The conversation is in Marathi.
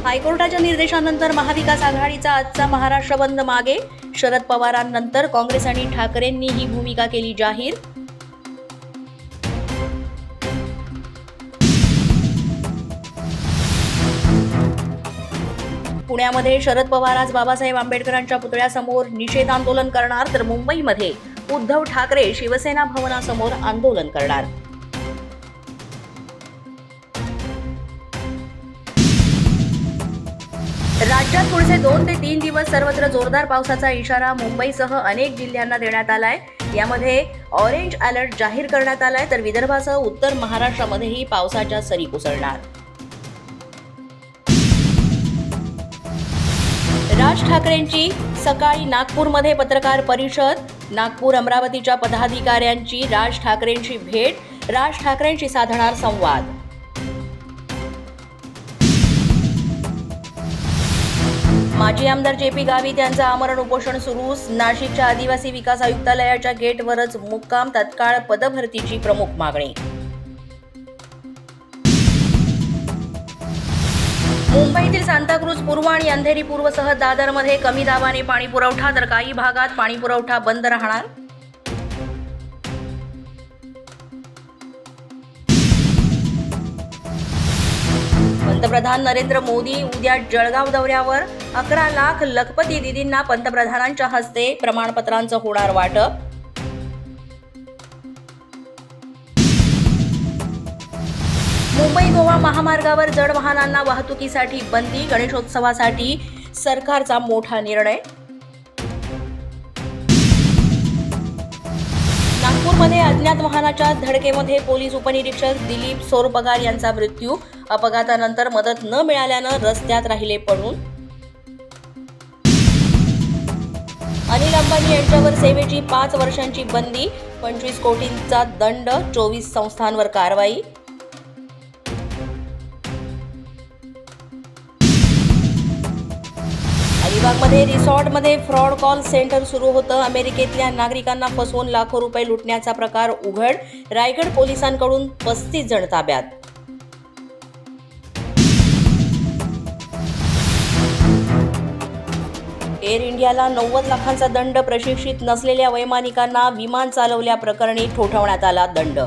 हायकोर्टाच्या निर्देशानंतर महाविकास आघाडीचा आजचा महाराष्ट्र बंद मागे. शरद पवारांनंतर काँग्रेस आणि ठाकरेंनी ही भूमिका केली जाहीर. पुण्यामध्ये शरद पवार आज बाबासाहेब आंबेडकरांच्या पुतळ्यासमोर निषेध आंदोलन करणार, तर मुंबईमध्ये उद्धव ठाकरे शिवसेना भवनासमोर आंदोलन करणार. राज्यात पुढचे 2 ते 3 दिवस सर्वत्र जोरदार पावसाचा इशारा मुंबईसह अनेक जिल्ह्यांना देण्यात आलाय. यामध्ये ऑरेंज अलर्ट जाहीर करण्यात आलाय, तर विदर्भासह उत्तर महाराष्ट्रामध्येही पावसाच्या सरी कोसळणार. राज ठाकरेंची सकाळी नागपूरमध्ये पत्रकार परिषद. नागपूर अमरावतीच्या पदाधिकाऱ्यांची राज ठाकरेंची भेट. राज ठाकरेंशी साधणार संवाद. माजी आमदार जे.पी. गावित यांचं आमरण उपोषण सुरू. नाशिकच्या आदिवासी विकास आयुक्तालयाच्या गेटवरच मुक्काम. तत्काळ पदभरतीची प्रमुख मागणी. मुंबईतील सांताक्रूज पूर्व आणि अंधेरी पूर्वसह दादरमध्ये कमी दाबाने पाणी पुरवठा, तर काही भागात पाणी पुरवठा बंद राहणार. पंतप्रधान नरेंद्र मोदी उद्या जळगाव दौऱ्यावर. 11 लाख लखपती दिदींना पंतप्रधानांच्या हस्ते प्रमाणपत्रांचं होणार वाटप. मुंबई गोवा महामार्गावर जड वाहनांना वाहतुकीसाठी बंदी. गणेशोत्सवासाठी सरकारचा मोठा निर्णय. नागपूरमध्ये अज्ञात वाहनाच्या धडकेमध्ये पोलीस उपनिरीक्षक दिलीप सोरपगार यांचा मृत्यू. अपघातानंतर मदत न मिळाल्यानं रस्त्यात राहिले पडून. अनिल अंबानी यांच्यावर सेवेची 5 वर्षांची बंदी. 25 कोटींचा दंड. 24 संस्थांवर कारवाई. अलिबागमध्ये रिसॉर्टमध्ये फ्रॉड कॉल सेंटर सुरू होतं. अमेरिकेतल्या नागरिकांना फसवून लाखो रुपये लुटण्याचा प्रकार उघड. रायगड पोलिसांकडून 35 जण ताब्यात. एअर इंडियाला 90 लाखांचा दंड. प्रशिक्षित नसलेल्या वैमानिकांना विमान चालवल्याप्रकरणी ठोठावण्यात आला दंड.